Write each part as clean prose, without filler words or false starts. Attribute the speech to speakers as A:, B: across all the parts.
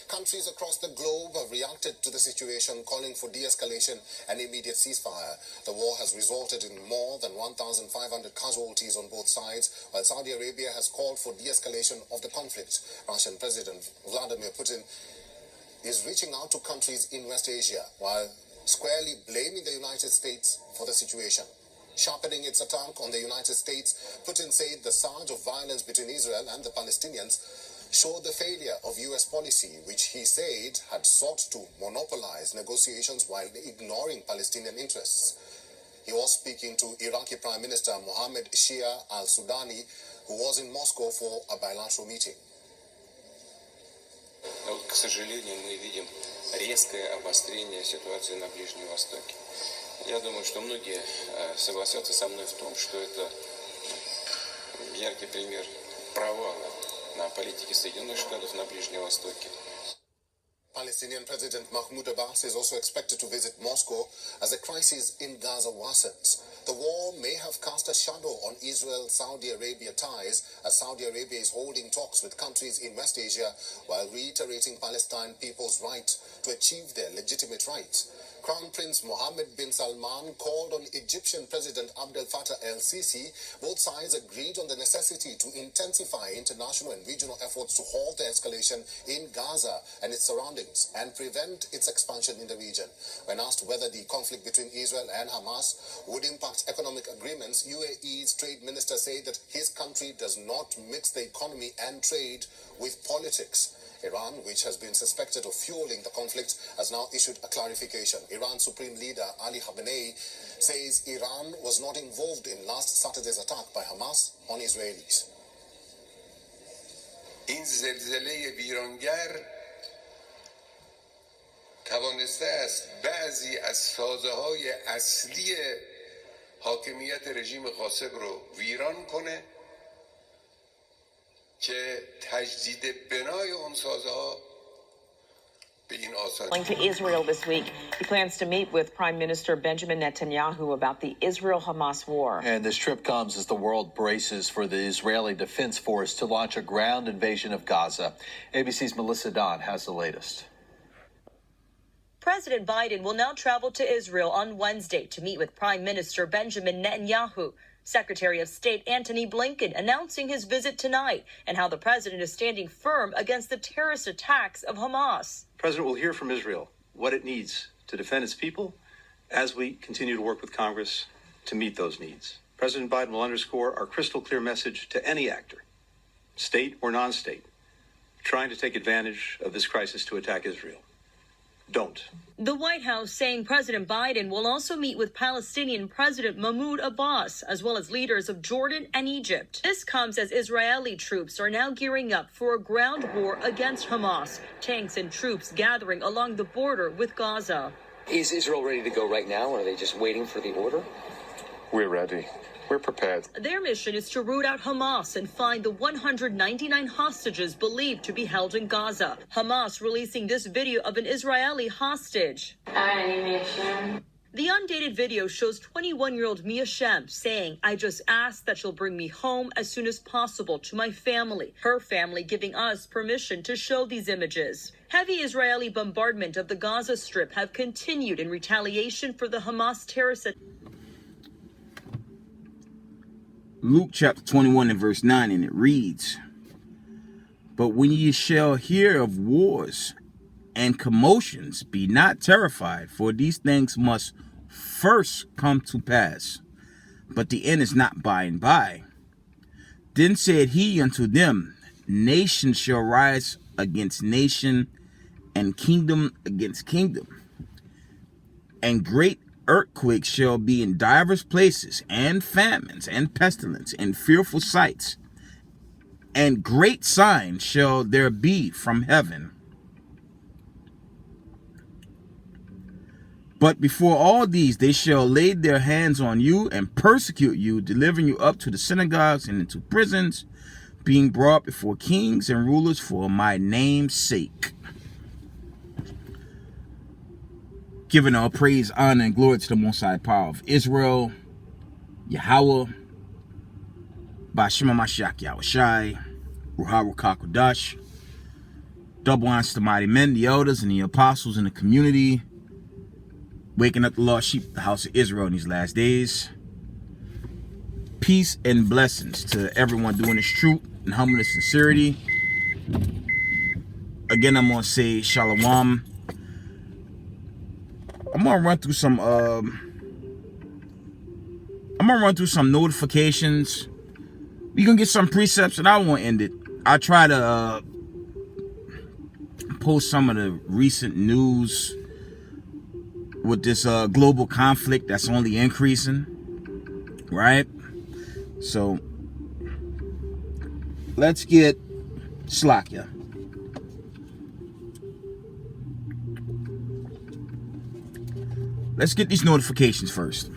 A: Countries across the globe have reacted to the situation, calling for de-escalation and immediate ceasefire. The war has resulted in more than 1,500 casualties on both sides, while Saudi Arabia has called for de-escalation of the conflict. Russian President Vladimir Putin is reaching out to countries in West Asia, while squarely blaming the United States for the situation. Sharpening its attack on the United States, Putin said the surge of violence between Israel and the Palestinians showed the failure of U.S. policy, which he said had sought to monopolize negotiations while ignoring Palestinian interests. He was speaking to Iraqi Prime Minister Mohammed Shia al-Sudani, who was in Moscow for a bilateral meeting.
B: К сожалению, мы видим резкое обострение ситуации на Ближнем Востоке. Я думаю, что многие согласятся со мной в том, что это яркий пример провала на политике Соединенных Штатов на Ближнем Востоке.
A: Palestinian President Mahmoud Abbas is also expected to visit Moscow as the crisis in Gaza worsens. The war may have cast a shadow on Israel-Saudi Arabia ties, as Saudi Arabia is holding talks with countries in West Asia while reiterating Palestine people's right to achieve their legitimate rights. Crown Prince Mohammed bin Salman called on Egyptian President Abdel Fattah el-Sisi. Both sides agreed on the necessity to intensify international and regional efforts to halt the escalation in Gaza and its surroundings and prevent its expansion in the region. When asked whether the conflict between Israel and Hamas would impact economic agreements, UAE's trade minister said that his country does not mix the economy and trade with politics. Iran, which has been suspected of fueling the conflict, has now issued a clarification. Iran's Supreme Leader Ali Khamenei says Iran was not involved in last Saturday's attack by Hamas on Israelis.
C: این زلزله ویرانگر توانسته است بعضی از سازه‌های اصلی حاکمیت رژیم غاصب رو ویران کنه که تجدید بنای اون سازه‌ها به این آسانی.
D: Going to Israel this week, he plans to meet with Prime Minister Benjamin Netanyahu about the Israel-Hamas war.
E: And this trip comes as the world braces for the Israeli Defense Force to launch a ground invasion of Gaza. ABC's Melissa Don has the latest.
F: President Biden will now travel to Israel on Wednesday to meet with Prime Minister Benjamin Netanyahu. Secretary of State Antony Blinken announcing his visit tonight and how the president is standing firm against the terrorist attacks of Hamas.
G: The president will hear from Israel what it needs to defend its people as we continue to work with Congress to meet those needs. President Biden will underscore our crystal clear message to any actor, state or non-state, trying to take advantage of this crisis to attack Israel. Don't.
F: The White House saying President Biden will also meet with Palestinian President Mahmoud Abbas, as well as leaders of Jordan and Egypt. This comes as Israeli troops are now gearing up for a ground war against Hamas, tanks and troops gathering along the border with Gaza.
H: Is Israel ready to go right now, or are they just waiting for the order?
I: We're ready. We're prepared.
F: Their mission is to root out Hamas and find the 199 hostages believed to be held in Gaza. Hamas releasing this video of an Israeli hostage. The undated video shows 21-year-old Mia Shem saying, "I just asked that she'll bring me home as soon as possible to my family." Her family giving us permission to show these images. Heavy Israeli bombardment of the Gaza Strip have continued in retaliation for the Hamas terrorist attack.
J: Luke chapter 21 and verse 9, and it reads, "But when ye shall hear of wars and commotions, be not terrified, for these things must first come to pass, but the end is not by and by. Then said he unto them, Nation shall rise against nation, and kingdom against kingdom, and great earthquakes shall be in divers places, and famines, and pestilence, and fearful sights, and great signs shall there be from heaven. But before all these they shall lay their hands on you, and persecute you, delivering you up to the synagogues and into prisons, being brought before kings and rulers for my name's sake." Giving all praise, honor, and glory to the Most High Power of Israel, Yahweh, Bashima Mashiach Yahushai, Ruha Ruka Kodash, Double honors to mighty men, the elders, and the apostles in the community, waking up the lost sheep of the house of Israel in these last days. Peace and blessings to everyone doing this truth and humbleness and sincerity. Again, I'm gonna say shalom. I'm gonna run through some notifications. We gonna get some precepts, and I won't end it. I try to post some of the recent news with this global conflict that's only increasing, right? So let's get Slakia. Let's get these notifications first.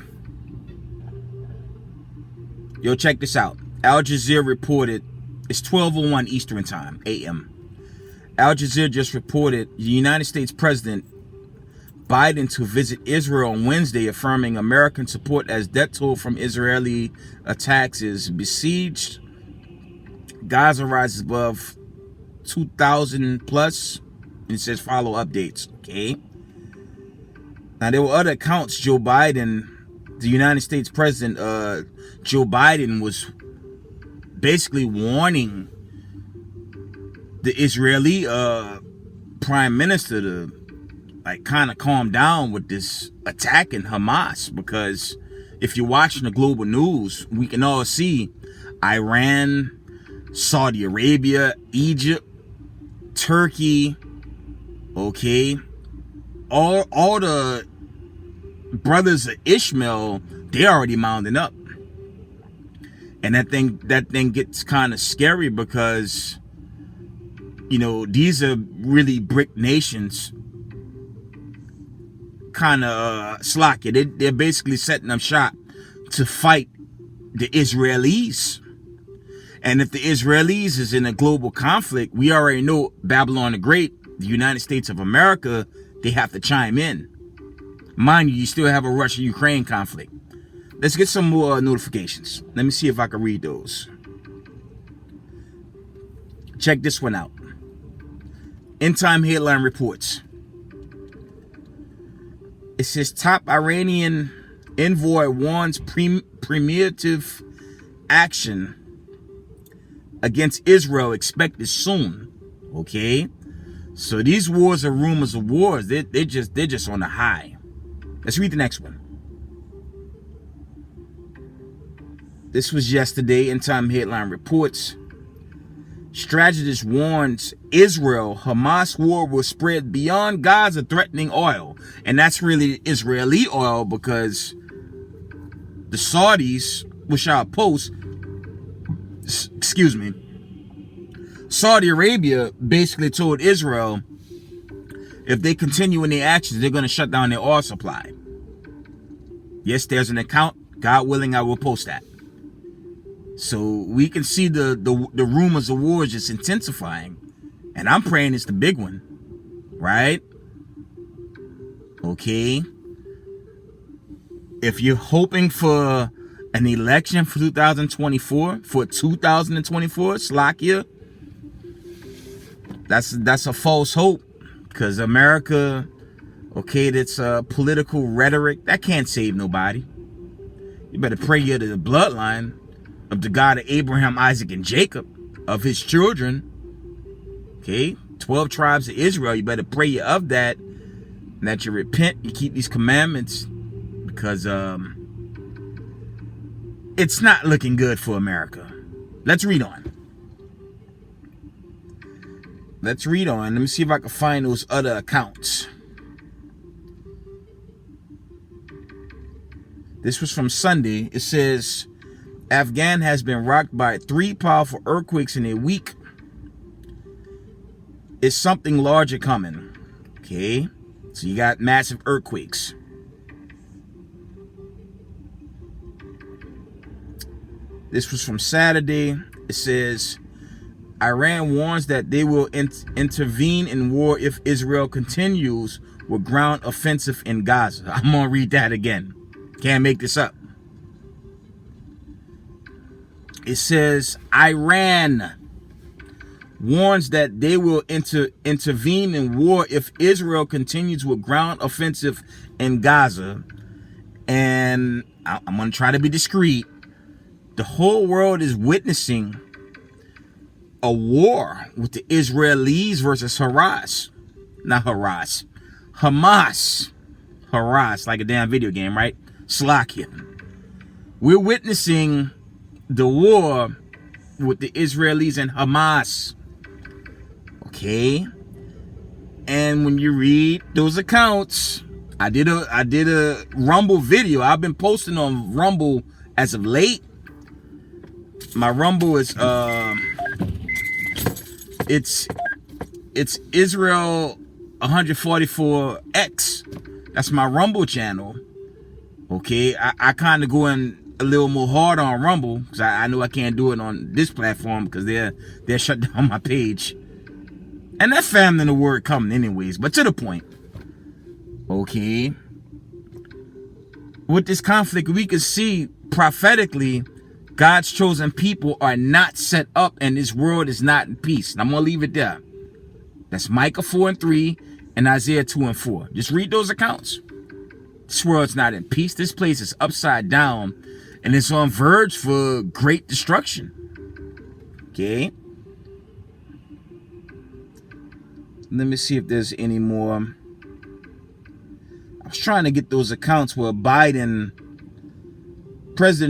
J: Yo, check this out. Al Jazeera reported, it's 12:01 Eastern Time, AM. Al Jazeera just reported the United States President Biden to visit Israel on Wednesday, affirming American support as death toll from Israeli attacks is besieged. Gaza rises above 2,000 plus. And it says follow updates. Okay. Now there were other accounts. Joe Biden, the United States President, Joe Biden was basically warning the Israeli Prime Minister to like kind of calm down with this attack in Hamas, because if you're watching the global news, we can all see Iran, Saudi Arabia, Egypt, Turkey, okay, all the brothers of Ishmael, they're already mounting up. And that thing gets kind of scary because, you know, these are really brick nations, kind of slack it. They're basically setting up shop to fight the Israelis. And if the Israelis is in a global conflict, we already know Babylon the Great, the United States of America, they have to chime in. Mind you, you still have a Russia-Ukraine conflict. Let's get some more notifications. Let me see if I can read those. Check this one out. End time headline reports. It says top Iranian envoy warns primitive action against Israel expected soon. Okay, so these wars are rumors of wars. They're just on a high. Let's read the next one. This was yesterday. End time headline reports. Strategist warns Israel Hamas war will spread beyond Gaza, threatening oil. And that's really Israeli oil, because the Saudis, which I'll post, excuse me, Saudi Arabia basically told Israel if they continue in their actions, they're going to shut down their oil supply. Yes, there's an account. God willing, I will post that. So we can see the rumors of war just intensifying. And I'm praying it's the big one. Right? Okay. If you're hoping for an election for 2024, Slakia, that's a false hope. Because America, okay, that's political rhetoric. That can't save nobody. You better pray to the bloodline of the God of Abraham, Isaac, and Jacob, of his children. Okay, 12 tribes of Israel. You better pray of that, and that you repent, you keep these commandments, because it's not looking good for America. Let's read on. Let's read on. Let me see if I can find those other accounts. This was from Sunday. It says, Afghan has been rocked by 3 powerful earthquakes in a week. Is something larger coming? Okay, so you got massive earthquakes. This was from Saturday. It says, Iran warns that they will intervene in war if Israel continues with ground offensive in Gaza. I'm gonna read that again. Can't make this up. It says Iran warns that they will intervene in war if Israel continues with ground offensive in Gaza. And I'm going to try to be discreet. The whole world is witnessing a war with the Israelis versus Hamas. Not Hamas. Hamas. Hamas, like a damn video game, right? Slovakia. We're witnessing the war with the Israelis and Hamas. Okay? And when you read those accounts, I did a Rumble video. I've been posting on Rumble as of late. My Rumble is it's Israel 144X. That's my Rumble channel. Okay, I kind of go in a little more hard on Rumble because I know I can't do it on this platform because they're shut down my page. And that family in the word coming anyways, but to the point. Okay. With this conflict, we can see prophetically God's chosen people are not set up and this world is not in peace. And I'm going to leave it there. That's Micah 4:3 and Isaiah 2:4. Just read those accounts. This world's not in peace. This place is upside down and it's on verge for great destruction. Okay. Let me see if there's any more. I was trying to get those accounts where President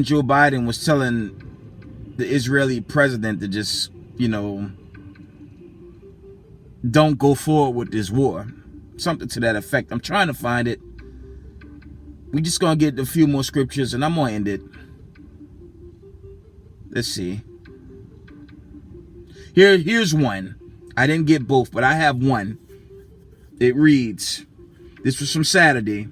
J: Joe Biden was telling the Israeli president to just, don't go forward with this war. Something to that effect. I'm trying to find it. We just gonna get a few more scriptures and I'm gonna end it. Let's see. Here's one. I didn't get both, but I have one. It reads, this was from Saturday.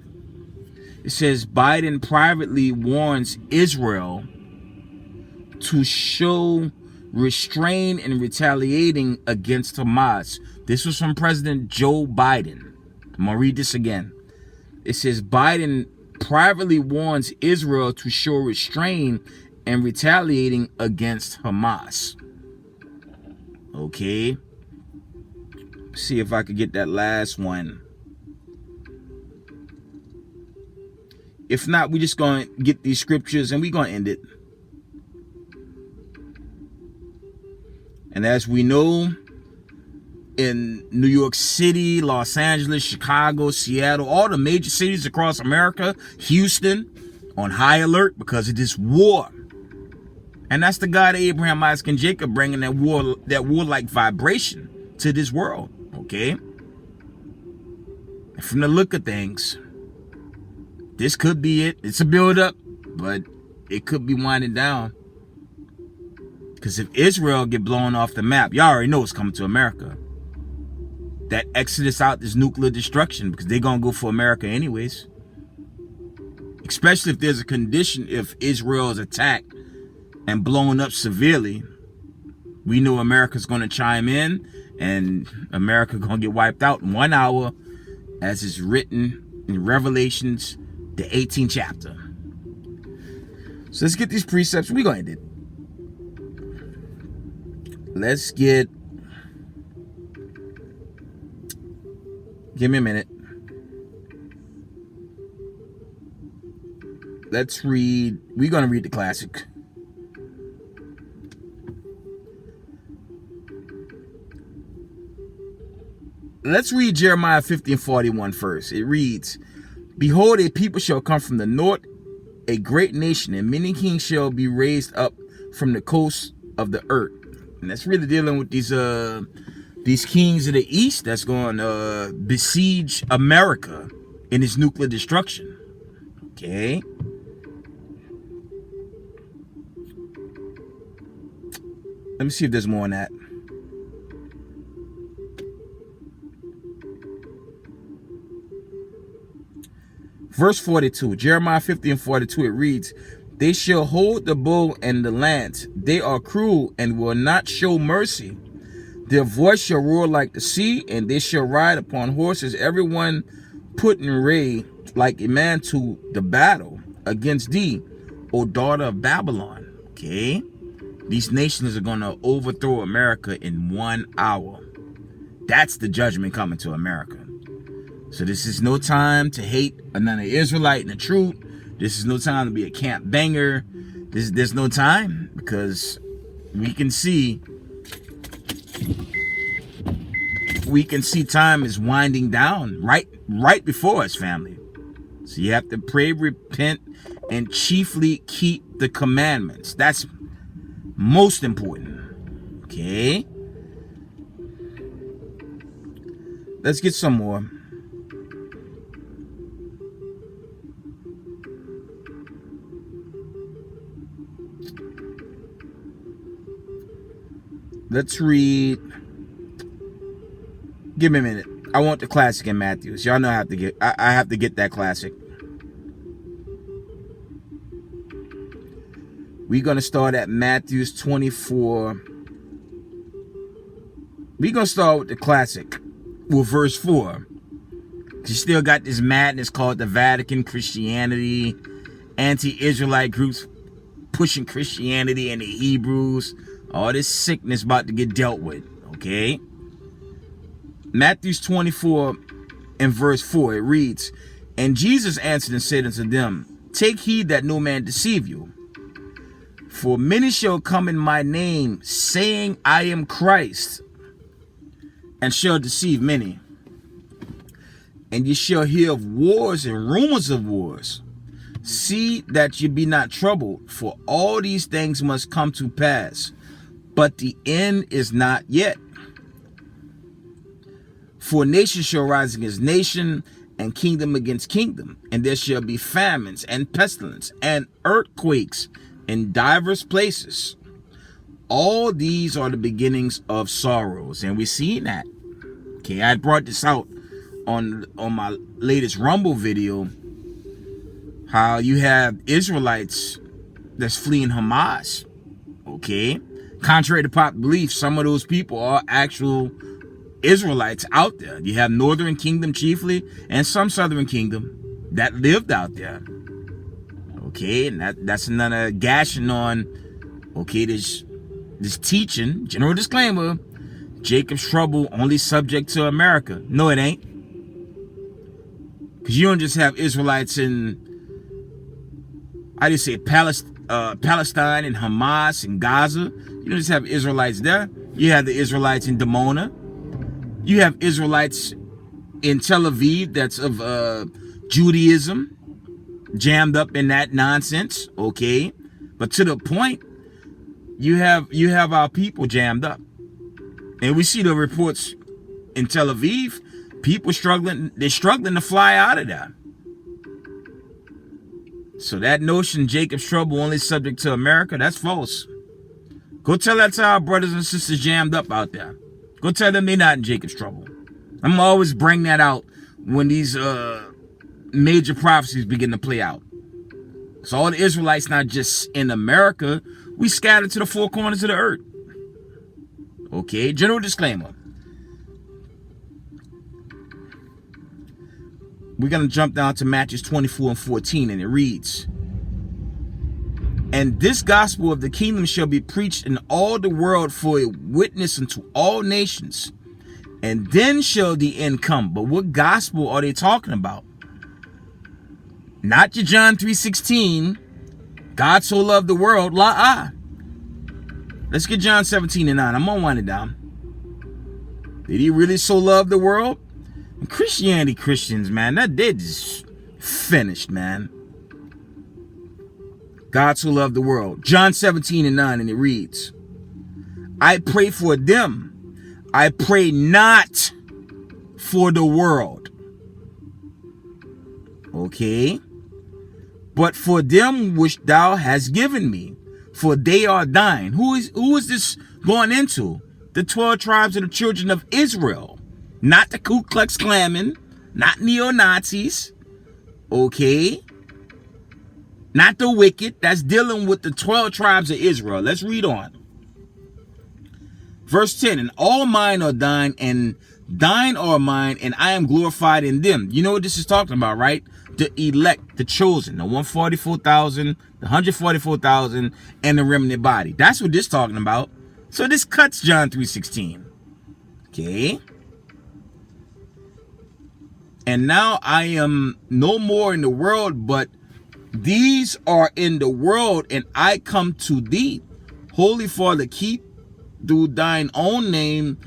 J: It says, Biden privately warns Israel to show restraint in retaliating against Hamas. This was from President Joe Biden. I'm going to read this again. It says, Biden privately warns Israel to show restraint in retaliating against Hamas. Okay. See if I could get that last one. If not, we're just going to get these scriptures and we're going to end it. And as we know, in New York City, Los Angeles, Chicago, Seattle, all the major cities across America, Houston, on high alert because of this war. And that's the God of Abraham, Isaac, and Jacob bringing that warlike vibration to this world. Okay? And from the look of things, this could be it. It's a build-up, but it could be winding down. Because if Israel get blown off the map, y'all already know it's coming to America. That exodus out is nuclear destruction because they're going to go for America anyways. Especially if there's a condition, if Israel is attacked and blown up severely, we know America's going to chime in and America going to get wiped out in 1 hour as is written in Revelations, the 18th chapter. So let's get these precepts. We're going to end it. Let's get... Give me a minute. Let's read... We're going to read the classic. Let's read Jeremiah 50:41 first. It reads, Behold, a people shall come from the north, a great nation, and many kings shall be raised up from the coast of the earth. And that's really dealing with these kings of the east that's going to besiege America in its nuclear destruction. Okay. Let me see if there's more on that. Verse 42, Jeremiah 50:42, it reads, They shall hold the bow and the lance. They are cruel and will not show mercy. Their voice shall roar like the sea, and they shall ride upon horses, everyone put in array like a man to the battle against thee, O daughter of Babylon. Okay. These nations are going to overthrow America in 1 hour. That's the judgment coming to America. So this is no time to hate another Israelite in the truth. This is no time to be a camp banger. There's no time, because we can see time is winding down right before us, family. So you have to pray, repent, and chiefly keep the commandments. That's most important. Okay? Let's get some more. Let's read. Give me a minute. I want the classic in Matthews. Y'all know I have to get that classic. We're going to start at Matthews 24. We're going to start with the classic, with verse 4. You still got this madness called the Vatican, Christianity, anti-Israelite groups pushing Christianity and the Hebrews. All this sickness about to get dealt with, okay? Matthew 24 and verse 4, it reads, "And Jesus answered and said unto them, Take heed that no man deceive you. For many shall come in my name, saying, I am Christ, and shall deceive many. And ye shall hear of wars and rumors of wars. See that ye be not troubled, for all these things must come to pass, but the end is not yet. For nation shall rise against nation, and kingdom against kingdom, and there shall be famines and pestilence and earthquakes in divers places. All these are the beginnings of sorrows." And we're seeing that. Okay, I brought this out on my latest Rumble video, how you have Israelites that's fleeing Hamas. Okay, contrary to popular belief, some of those people are actual Israelites out there. You have Northern Kingdom chiefly, and some Southern Kingdom that lived out there. Okay, and that's another gashing on, okay, this teaching, general disclaimer, Jacob's trouble only subject to America. No, it ain't. Because you don't just have Israelites in, Palestine and Hamas and Gaza. You don't just have Israelites there. You have the Israelites in Dimona. You have Israelites in Tel Aviv that's of Judaism, jammed up in that nonsense, okay? But to the point, you have our people jammed up. And we see the reports in Tel Aviv, people they're struggling to fly out of there. So that notion, Jacob's trouble only subject to America, that's false. Go tell that to our brothers and sisters jammed up out there. Go tell them they're not in Jacob's trouble. I'm gonna always bring that out when these major prophecies begin to play out. So all the Israelites not just in America, we scattered to the four corners of the earth. Okay, general disclaimer. We're going to jump down to Matthew 24 and 14, and it reads, "And this gospel of the kingdom shall be preached in all the world for a witness unto all nations, and then shall the end come." But what gospel are they talking about? Not your John 3:16, God so loved the world, Let's get John 17 and 9. I'm going to wind it down. Did he really so love the world? And Christians, man, they're just finished, man. God so loved the world. John 17 and 9, and it reads, "I pray for them. I pray not for the world." Okay? "But for them which thou hast given me, for they are thine." Who is this going into? The 12 tribes of the children of Israel. Not the Ku Klux Klan, not neo-Nazis. Okay? Not the wicked. That's dealing with the 12 tribes of Israel. Let's read on. Verse 10, "And all mine are thine, and Thine are mine, and I am glorified in them. You know what this is talking about, right? The elect, the chosen, the 144,000, the 144,000, and the remnant body. That's what this is talking about. So this cuts John 3:16. Okay. And now I am no more in the world, but these are in the world, and I come to thee. Holy Father, keep through thine own name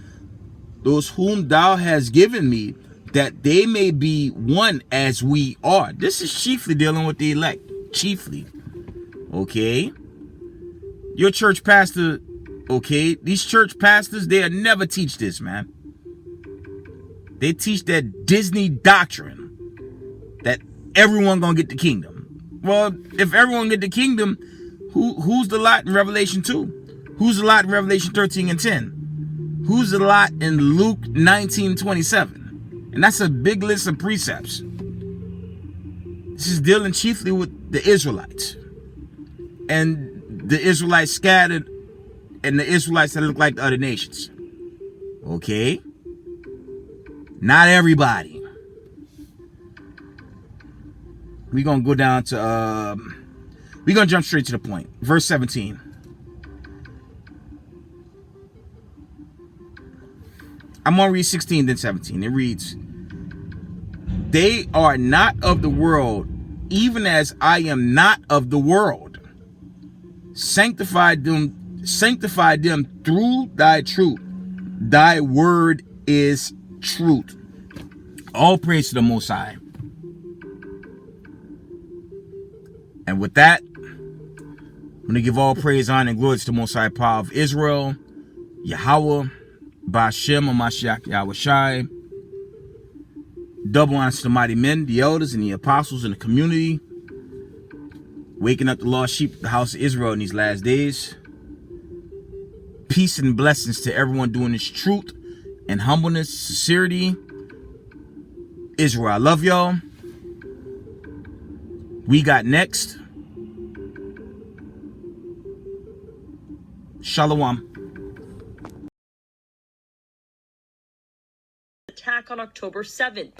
J: those whom thou hast given me, that they may be one as we are. This is chiefly dealing with the elect. Chiefly. Okay? Your church pastor, okay? These church pastors, they'll never teach this, man. They teach that Disney doctrine that everyone gonna get the kingdom. Well, if everyone get the kingdom, who's the lot in Revelation 2? Who's the lot in Revelation 13 and 10? Who's the lot in Luke 19:27? And that's a big list of precepts. This is dealing chiefly with the Israelites. And the Israelites scattered, and the Israelites that look like the other nations. Okay? Not everybody. We're going to go down to, we're going to jump straight to the point. Verse 17. I'm going to read 16 then 17. It reads, they are not of the world, even as I am not of the world. Sanctify them through thy truth. Thy word is truth. All praise to the Most High. And with that, I'm going to give all praise, honor, and glory to the Most High power of Israel, Yahweh, Ba'ashem, Mashiach, Yahweh Shai. Double honor to the mighty men, the elders, and the apostles in the community, waking up the lost sheep of the house of Israel in these last days. Peace and blessings to everyone doing this truth and humbleness, sincerity. Israel, I love y'all. We got next. Shalom.
F: Attack on October 7th.